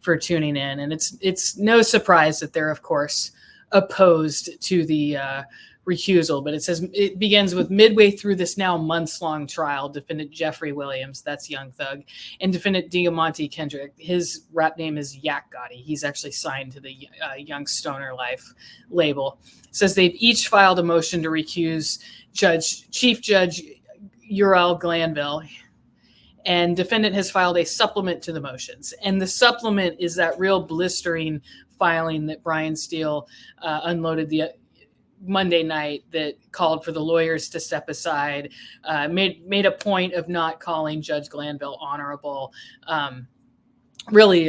for tuning in. And it's no surprise that they're, of course, opposed to the recusal, but it says it begins with midway through this now months-long trial, defendant Jeffrey Williams, that's Young Thug, and defendant Diamante Kendrick, his rap name is Yak Gotti. He's actually signed to the Young Stoner Life label. It says they've each filed a motion to recuse Chief Judge Ural Glanville, and defendant has filed a supplement to the motions. And the supplement is that real blistering filing that Brian Steele unloaded the Monday night that called for the lawyers to step aside, made a point of not calling Judge Glanville honorable, really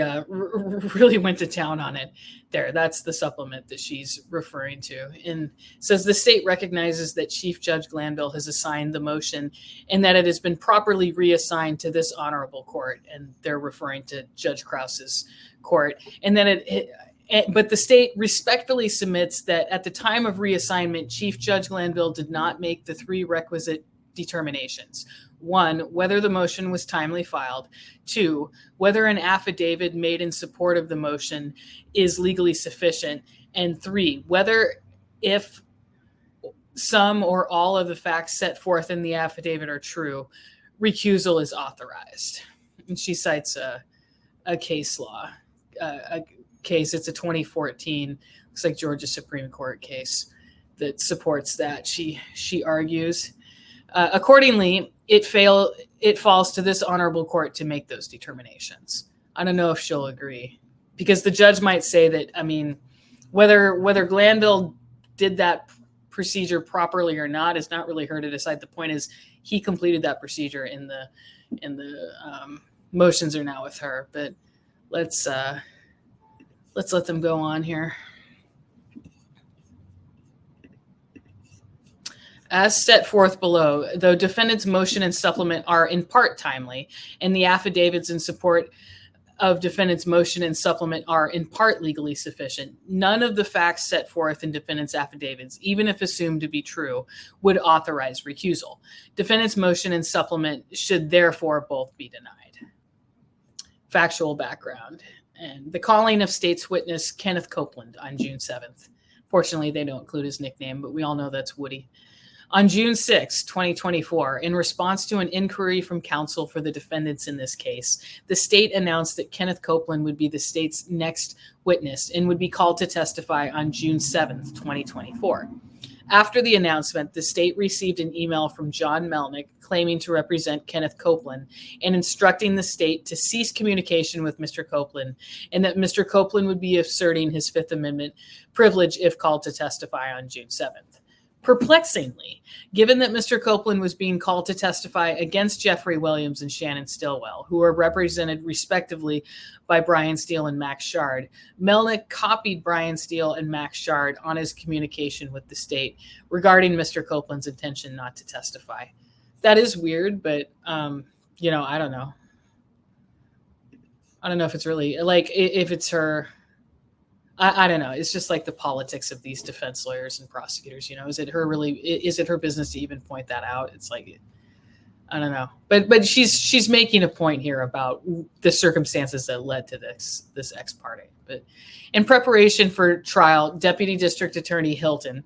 went to town on it there. That's the supplement that she's referring to. And says the state recognizes that Chief Judge Glanville has assigned the motion and that it has been properly reassigned to this honorable court. And they're referring to Judge Krause's court. And then but the state respectfully submits that at the time of reassignment, Chief Judge Glanville did not make the three requisite determinations. 1, whether the motion was timely filed. 2, whether an affidavit made in support of the motion is legally sufficient. And 3, whether if some or all of the facts set forth in the affidavit are true, recusal is authorized. And she cites a case law, case. It's a 2014, looks like Georgia Supreme Court case that supports that. She argues. Accordingly, it falls to this honorable court to make those determinations. I don't know if she'll agree, because the judge might say that, I mean, whether Glanville did that procedure properly or not is not really her to decide. The point is he completed that procedure, and the motions are now with her. But let's let them go on here. As set forth below, though defendant's motion and supplement are in part timely, and the affidavits in support of defendant's motion and supplement are in part legally sufficient, none of the facts set forth in defendant's affidavits, even if assumed to be true, would authorize recusal. Defendant's motion and supplement should therefore both be denied. Factual background. And the calling of state's witness Kenneth Copeland on June 7th. Fortunately, they don't include his nickname, but we all know that's Woody. On June 6, 2024, in response to an inquiry from counsel for the defendants in this case, the state announced that Kenneth Copeland would be the state's next witness and would be called to testify on June 7, 2024. After the announcement, the state received an email from John Melnick claiming to represent Kenneth Copeland and instructing the state to cease communication with Mr. Copeland, and that Mr. Copeland would be asserting his Fifth Amendment privilege if called to testify on June 7th. Perplexingly, given that Mr. Copeland was being called to testify against Jeffrey Williams and Shannon Stillwell, who are represented respectively by Brian Steele and Max Shard, Melnick copied Brian Steele and Max Shard on his communication with the state regarding Mr. Copeland's intention not to testify. That is weird, but, I don't know. I don't know if it's really, like, if it's her... I don't know. It's just like the politics of these defense lawyers and prosecutors. Is it her business to even point that out? It's like, I don't know. But she's making a point here about the circumstances that led to this ex parte. But in preparation for trial, Deputy District Attorney Hilton,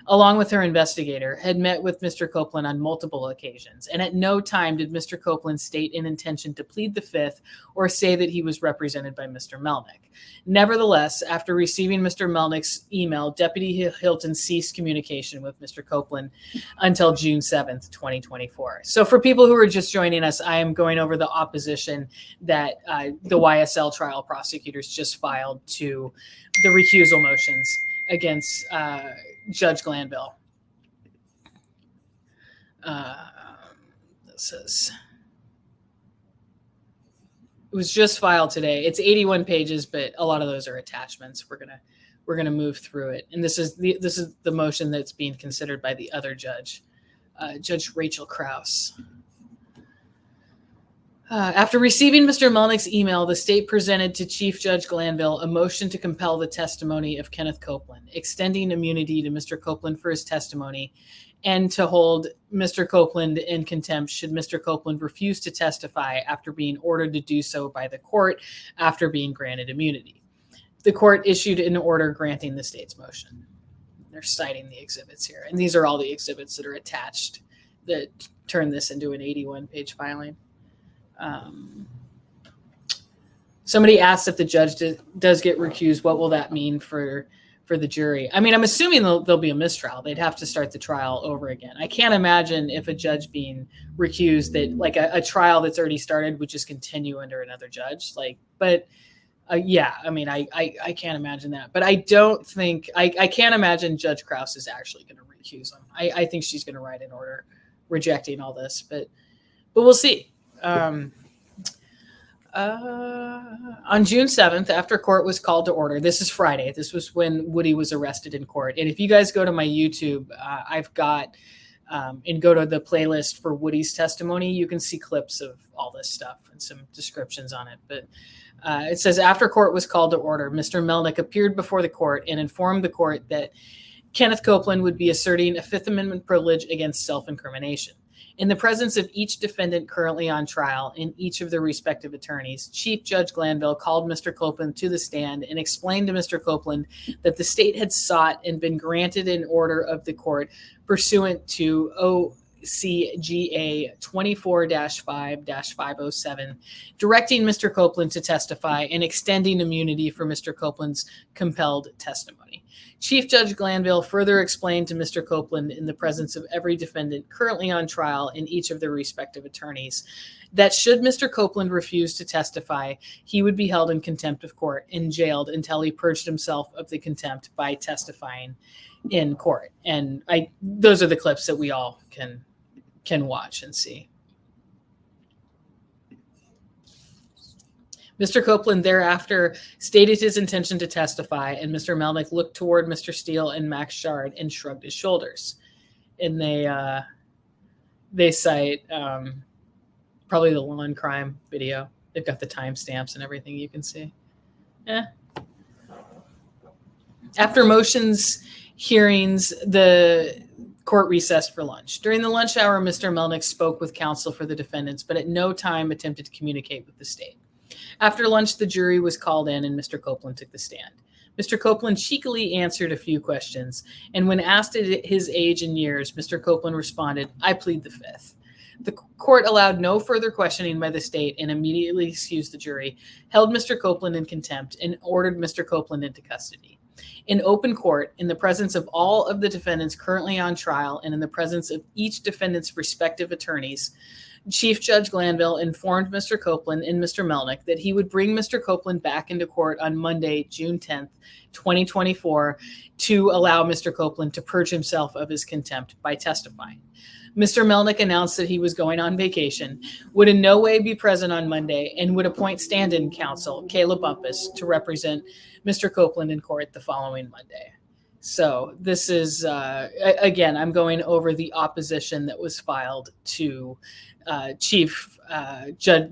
along with her investigator, had met with Mr. Copeland on multiple occasions, and at no time did Mr. Copeland state an intention to plead the Fifth or say that he was represented by Mr. Melnick. Nevertheless, after receiving Mr. Melnick's email, Deputy Hilton ceased communication with Mr. Copeland until June 7th, 2024. So for people who are just joining us, I am going over the opposition that the YSL trial prosecutors just filed to the recusal motions against Judge Glanville. This is... It was just filed today. It's 81 pages, but a lot of those are attachments. We're gonna move through it, and this is the motion that's being considered by the other judge, Judge Rachel Krause. After receiving Mr. Melnick's email, the state presented to Chief Judge Glanville a motion to compel the testimony of Kenneth Copeland, extending immunity to Mr. Copeland for his testimony, and to hold Mr. Copeland in contempt should Mr. Copeland refuse to testify after being ordered to do so by the court after being granted immunity. The court issued an order granting the state's motion. They're citing the exhibits here, and these are all the exhibits that are attached that turn this into an 81-page filing. Somebody asked if the judge does get recused, what will that mean for the jury? I mean, I'm assuming there'll be a mistrial. They'd have to start the trial over again. I can't imagine if a judge being recused that like a trial that's already started would just continue under another judge. Yeah, I mean, I can't imagine that. But I don't think, I can't imagine Judge Krause is actually going to recuse him. I think she's going to write an order rejecting all this, but we'll see. On June 7th, after court was called to order, this is Friday. This was when Woody was arrested in court. And if you guys go to my YouTube, I've got, and go to the playlist for Woody's testimony, you can see clips of all this stuff and some descriptions on it. But it says, after court was called to order, Mr. Melnick appeared before the court and informed the court that Kenneth Copeland would be asserting a Fifth Amendment privilege against self-incrimination. In the presence of each defendant currently on trial and each of their respective attorneys, Chief Judge Glanville called Mr. Copeland to the stand and explained to Mr. Copeland that the state had sought and been granted an order of the court pursuant to OCGA 24-5-507, directing Mr. Copeland to testify and extending immunity for Mr. Copeland's compelled testimony. Chief Judge Glanville further explained to Mr. Copeland in the presence of every defendant currently on trial and each of their respective attorneys that should Mr. Copeland refuse to testify, he would be held in contempt of court and jailed until he purged himself of the contempt by testifying in court. And those are the clips that we all can watch and see. Mr. Copeland thereafter stated his intention to testify, and Mr. Melnick looked toward Mr. Steele and Max Shard and shrugged his shoulders. And they cite probably the lawn crime video. They've got the timestamps and everything you can see. After motions hearings, the court recessed for lunch. During the lunch hour, Mr. Melnick spoke with counsel for the defendants, but at no time attempted to communicate with the state. After lunch, the jury was called in and Mr. Copeland took the stand. Mr. Copeland cheekily answered a few questions, and when asked his age and years, Mr. Copeland responded, "I plead the fifth." The court allowed no further questioning by the state and immediately excused the jury, held Mr. Copeland in contempt, and ordered Mr. Copeland into custody. In open court, in the presence of all of the defendants currently on trial and in the presence of each defendant's respective attorneys, Chief Judge Glanville informed Mr. Copeland and Mr. Melnick that he would bring Mr. Copeland back into court on Monday, June 10th, 2024, to allow Mr. Copeland to purge himself of his contempt by testifying. Mr. Melnick announced that he was going on vacation, would in no way be present on Monday, and would appoint stand-in counsel, Kayla Bumpus, to represent Mr. Copeland in court the following Monday. So this is, again, I'm going over the opposition that was filed to the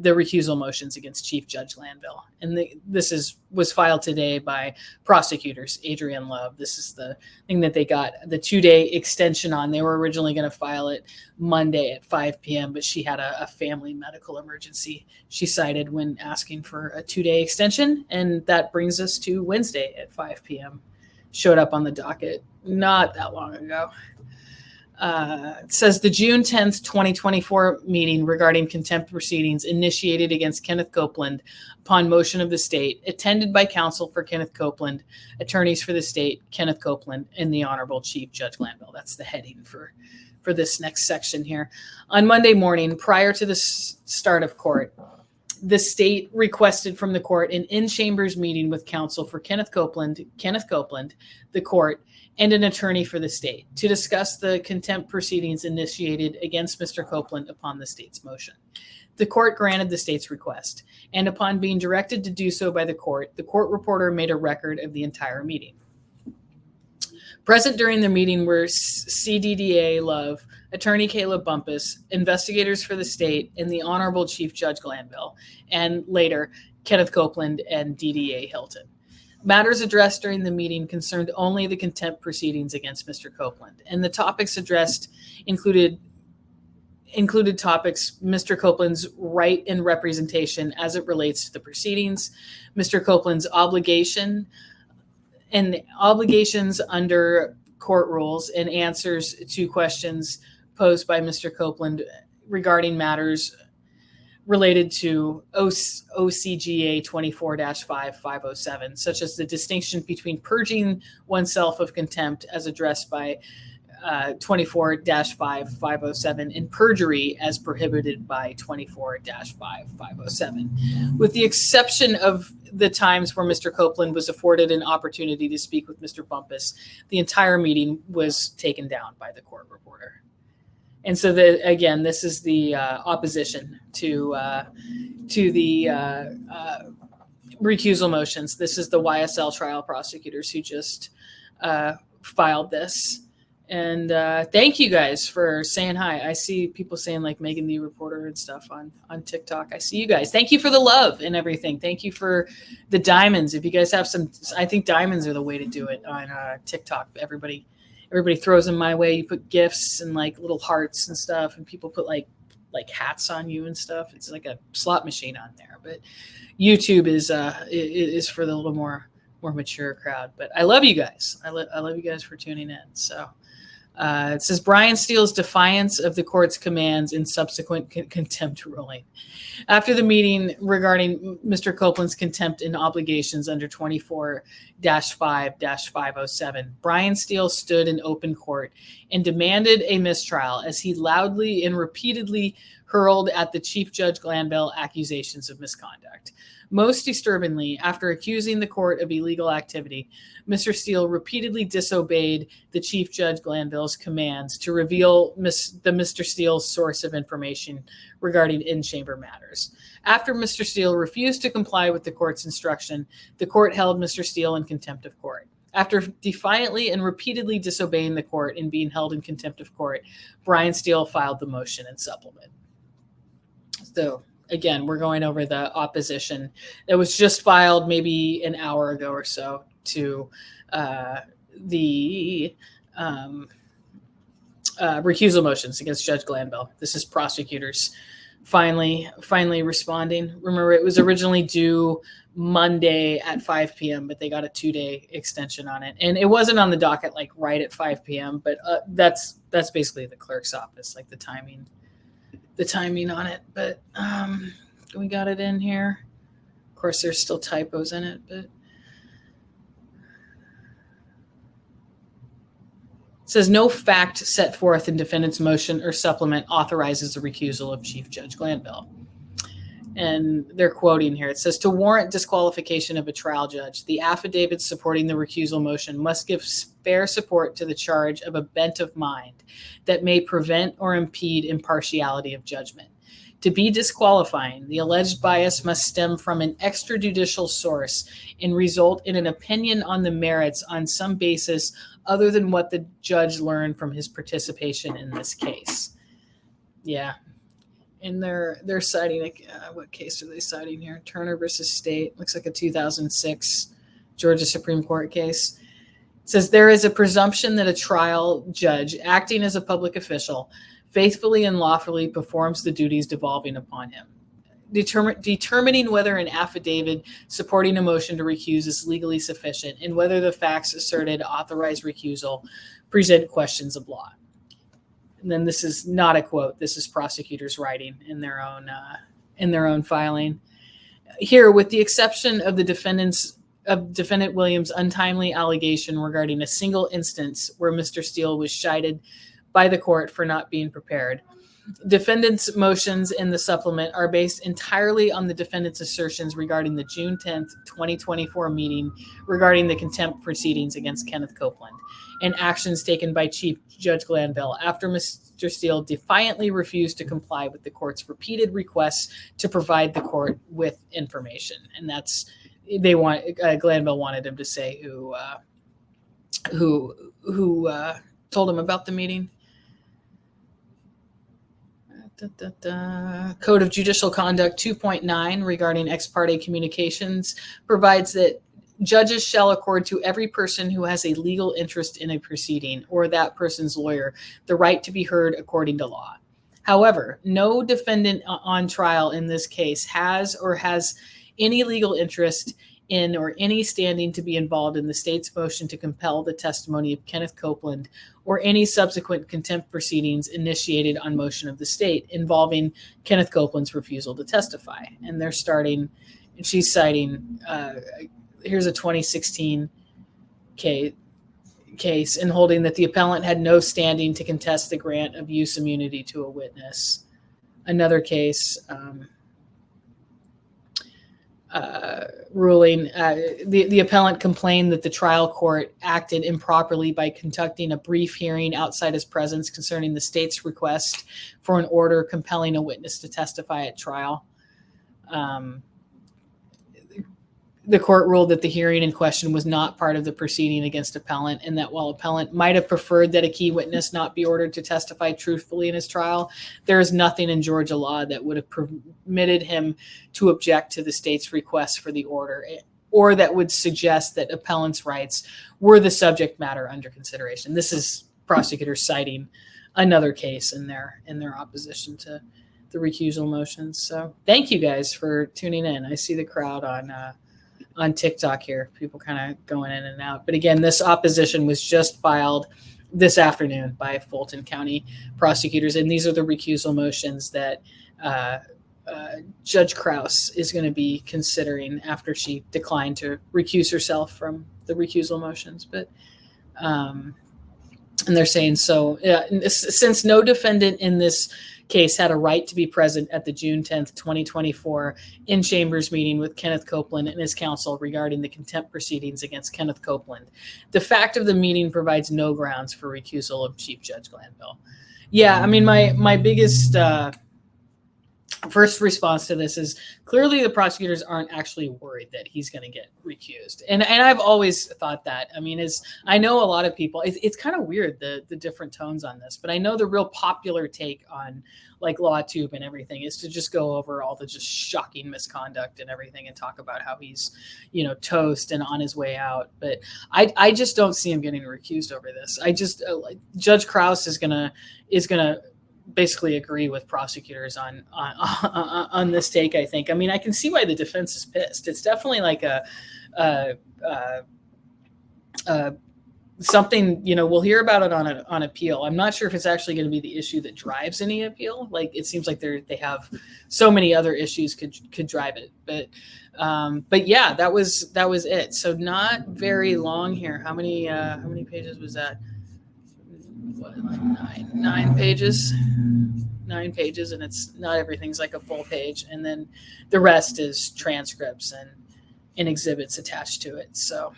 recusal motions against Chief Judge Glanville. And this was filed today by prosecutors, Adrienne Love. This is the thing that they got the 2-day extension on. They were originally going to file it Monday at 5 p.m., but she had a family medical emergency she cited when asking for a 2-day extension. And that brings us to Wednesday at 5 p.m. Showed up on the docket not that long ago. It says the June 10th, 2024 meeting regarding contempt proceedings initiated against Kenneth Copeland upon motion of the state, attended by counsel for Kenneth Copeland, attorneys for the state, Kenneth Copeland, and the Honorable Chief Judge Glanville. That's the heading for this next section here. On Monday morning, prior to the start of court, the state requested from the court an in-chambers meeting with counsel for Kenneth Copeland, the court, and an attorney for the state to discuss the contempt proceedings initiated against Mr. Copeland upon the state's motion. The court granted the state's request, and upon being directed to do so by the court reporter made a record of the entire meeting. Present during the meeting were CDDA Love, Attorney Kayla Bumpus, investigators for the state, and the Honorable Chief Judge Glanville, and later Kenneth Copeland and DDA Hilton. Matters addressed during the meeting concerned only the contempt proceedings against Mr. Copeland, and the topics addressed included topics: Mr. Copeland's right and representation as it relates to the proceedings, Mr. Copeland's obligation and obligations under court rules, and answers to questions posed by Mr. Copeland regarding matters related to OCGA 24-5-507, such as the distinction between purging oneself of contempt as addressed by 24-5-507 and perjury as prohibited by 24-5-507. With the exception of the times where Mr. Copeland was afforded an opportunity to speak with Mr. Bumpus, the entire meeting was taken down by the court reporter. And so, again, this is the opposition to the recusal motions. This is the YSL trial prosecutors who just filed this. And thank you guys for saying hi. I see people saying like Meghann the reporter and stuff on TikTok. I see you guys. Thank you for the love and everything. Thank you for the diamonds. If you guys have some, I think diamonds are the way to do it on TikTok. Everybody throws them my way. You put gifts and like little hearts and stuff, and people put like hats on you and stuff. It's like a slot machine on there. But YouTube is for the little more mature crowd. But I love you guys. I love you guys for tuning in. So. It says Brian Steele's defiance of the court's commands in subsequent contempt ruling. After the meeting regarding Mr. Copeland's contempt and obligations under 24-5-507, Brian Steele stood in open court and demanded a mistrial as he loudly and repeatedly hurled at the Chief Judge Glanville accusations of misconduct. Most disturbingly, after accusing the court of illegal activity, Mr. Steele repeatedly disobeyed the Chief Judge Glanville's commands to reveal Mr. Steele's source of information regarding in-chamber matters. After Mr. Steele refused to comply with the court's instruction, the court held Mr. Steele in contempt of court. After defiantly and repeatedly disobeying the court and being held in contempt of court, Brian Steele filed the motion and supplement. So, again, we're going over the opposition that was just filed maybe an hour ago or so to the recusal motions against Judge Glanville. This is prosecutors finally responding. Remember, it was originally due Monday at 5 p.m., but they got a 2-day extension on it. And it wasn't on the docket like right at 5 p.m., but that's basically the clerk's office, like the timing on it. But we got it in here. Of course, there's still typos in it, but it says no fact set forth in defendant's motion or supplement authorizes the recusal of Chief Judge Glanville. And they're quoting here. It says, to warrant disqualification of a trial judge, the affidavit supporting the recusal motion must give fair support to the charge of a bent of mind that may prevent or impede impartiality of judgment. To be disqualifying, the alleged bias must stem from an extrajudicial source and result in an opinion on the merits on some basis other than what the judge learned from his participation in this case. Yeah. And they're citing, what case are they citing here? Turner versus State. Looks like a 2006 Georgia Supreme Court case. It says there is a presumption that a trial judge acting as a public official faithfully and lawfully performs the duties devolving upon him. Determining whether an affidavit supporting a motion to recuse is legally sufficient and whether the facts asserted authorize recusal present questions of law. And then this is not a quote. This is prosecutors writing in their own filing. Here, with the exception of defendant Williams' untimely allegation regarding a single instance where Mr. Steele was chided by the court for not being prepared, defendant's motions in the supplement are based entirely on the defendant's assertions regarding the June 10th, 2024 meeting regarding the contempt proceedings against Kenneth Copeland and actions taken by Chief Judge Glanville after Mr. Steele defiantly refused to comply with the court's repeated requests to provide the court with information. And that's, Glanville wanted him to say who told him about the meeting. Code of Judicial Conduct 2.9 regarding ex parte communications provides that judges shall accord to every person who has a legal interest in a proceeding or that person's lawyer the right to be heard according to law. However, no defendant on trial in this case has any legal interest in or any standing to be involved in the state's motion to compel the testimony of Kenneth Copeland or any subsequent contempt proceedings initiated on motion of the state involving Kenneth Copeland's refusal to testify. And she's citing, here's a 2016 case in holding that the appellant had no standing to contest the grant of use immunity to a witness. Another case, ruling, the appellant complained that the trial court acted improperly by conducting a brief hearing outside his presence concerning the state's request for an order compelling a witness to testify at trial. The court ruled that the hearing in question was not part of the proceeding against appellant, and that while appellant might have preferred that a key witness not be ordered to testify truthfully in his trial, there is nothing in Georgia law that would have permitted him to object to the state's request for the order, or that would suggest that appellant's rights were the subject matter under consideration. This is prosecutors citing another case in their opposition to the recusal motions. So thank you guys for tuning in. I see the crowd on TikTok here, people kind of going in and out. But again, this opposition was just filed this afternoon by Fulton County prosecutors, and these are the recusal motions that Judge Krause is going to be considering after she declined to recuse herself from the recusal motions. But and they're saying, so since no defendant in this case had a right to be present at the June 10th, 2024 in chambers meeting with Kenneth Copeland and his counsel regarding the contempt proceedings against Kenneth Copeland, the fact of the meeting provides no grounds for recusal of Chief Judge Glanville. Yeah, I mean, my biggest first response to this is clearly the prosecutors aren't actually worried that he's going to get recused. And I've always thought that. I mean, I know a lot of people, it's kind of weird, the different tones on this, but I know the real popular take on like LawTube and everything is to just go over all the just shocking misconduct and everything and talk about how he's, toast and on his way out. But I just don't see him getting recused over this. I just, Judge Krause is going to basically agree with prosecutors on this take, I think. I mean, I can see why the defense is pissed. It's definitely like something, we'll hear about it on appeal. I'm not sure if it's actually going to be the issue that drives any appeal. Like, it seems like they have so many other issues could drive it. But yeah, that was it. So not very long here. How many pages was that? What, like nine pages, and it's not everything's like a full page, and then the rest is transcripts and exhibits attached to it. So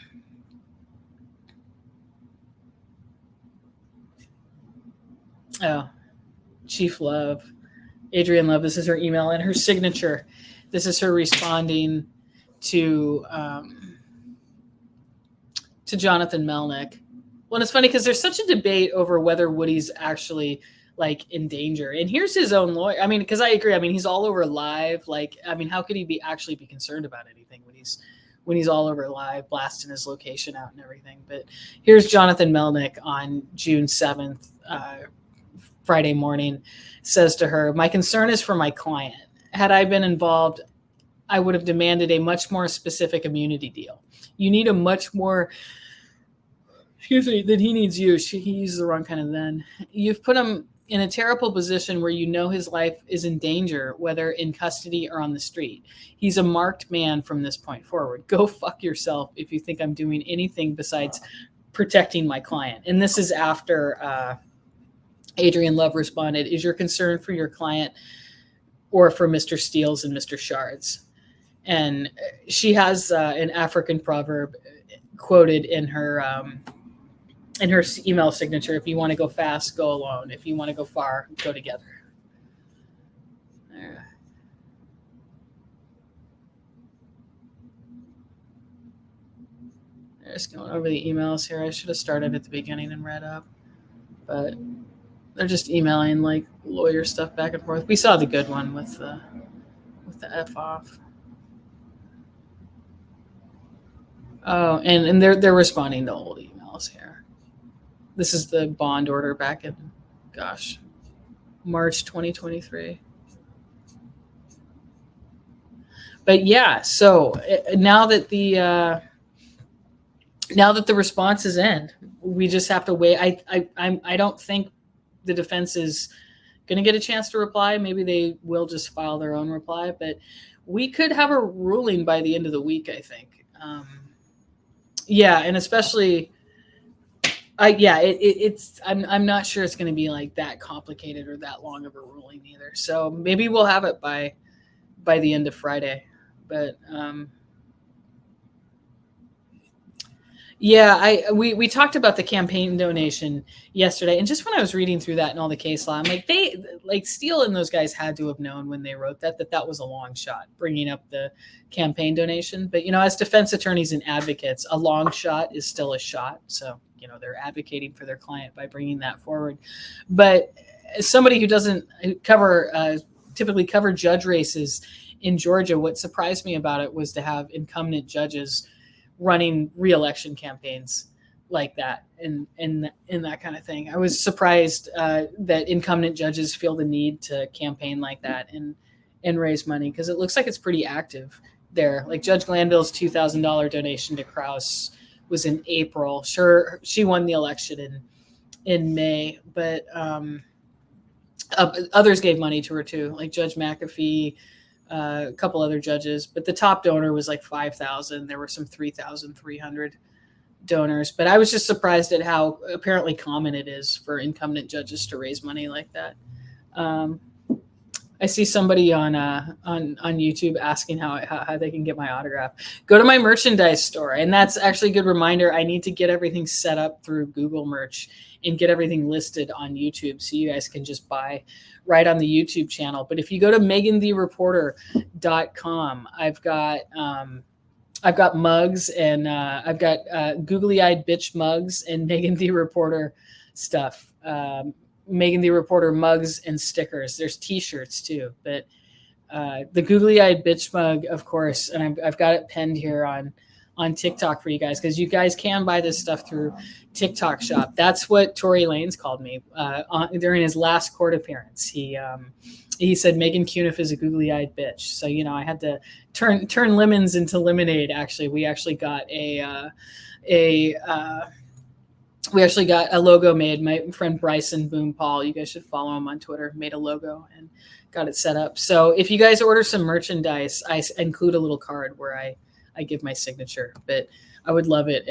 Chief Love, Adrienne Love, this is her email and her signature. This is her responding to Jonathan Melnick. Well, it's funny because there's such a debate over whether Woody's actually like in danger. And here's his own lawyer. I mean, because I agree. I mean, he's all over live. Like, I mean, how could he actually be concerned about anything when he's all over live, blasting his location out and everything? But here's Jonathan Melnick on June 7th, Friday morning, says to her, "My concern is for my client. Had I been involved, I would have demanded a much more specific immunity deal. You need a much more..." That he needs you. He used the wrong kind of then. You've put him in a terrible position where his life is in danger, whether in custody or on the street. He's a marked man from this point forward. Go fuck yourself if you think I'm doing anything besides protecting my client. And this is after Adrienne Love responded, "Is your concern for your client or for Mr. Steele and Mr. Shards?" And she has an African proverb quoted in her email signature: "If you want to go fast, go alone. If you want to go far, go together." There. Just going over the emails here. I should have started at the beginning and read up, but they're just emailing like lawyer stuff back and forth. We saw the good one with the F off. Oh, and they're responding to old emails here. This is the bond order back in, gosh, March 2023. But yeah, so now that the response is in, we just have to wait. I don't think the defense is going to get a chance to reply. Maybe they will just file their own reply, but we could have a ruling by the end of the week, I think. Yeah, and especially, I'm not sure it's going to be like that complicated or that long of a ruling either. So maybe we'll have it by the end of Friday. But yeah, we talked about the campaign donation yesterday, and just when I was reading through that and all the case law, I'm like, Steele and those guys had to have known when they wrote that was a long shot, bringing up the campaign donation. But as defense attorneys and advocates, a long shot is still a shot. So they're advocating for their client by bringing that forward. But as somebody who doesn't typically cover judge races in Georgia, what surprised me about it was to have incumbent judges running re-election campaigns like that and that kind of thing. I was surprised that incumbent judges feel the need to campaign like that and raise money, because it looks like it's pretty active there. Like Judge Glanville's $2,000 donation to Krause was in April. Sure, she won the election in May, but others gave money to her too, like Judge McAfee, a couple other judges, but the top donor was like 5,000. There were some 3,300 donors, but I was just surprised at how apparently common it is for incumbent judges to raise money like that. I see somebody on YouTube asking how they can get my autograph. Go to my merchandise store, and that's actually a good reminder. I need to get everything set up through Google Merch and get everything listed on YouTube, so you guys can just buy right on the YouTube channel. But if you go to MeghannTheReporter.com, I've got mugs, and I've got googly-eyed bitch mugs and Meghann the Reporter stuff. Meghann the Reporter mugs and stickers. There's T-shirts too, but the googly-eyed bitch mug, of course, and I've got it pinned here on TikTok for you guys, because you guys can buy this stuff through TikTok Shop. That's what Tory Lanez called me during his last court appearance. He said Meghann Cuniff is a googly-eyed bitch. So I had to turn lemons into lemonade. Actually, we actually got a logo made. My friend Bryson Boom Paul, you guys should follow him on Twitter, made a logo and got it set up. So if you guys order some merchandise, I include a little card where I give my signature, but I would love it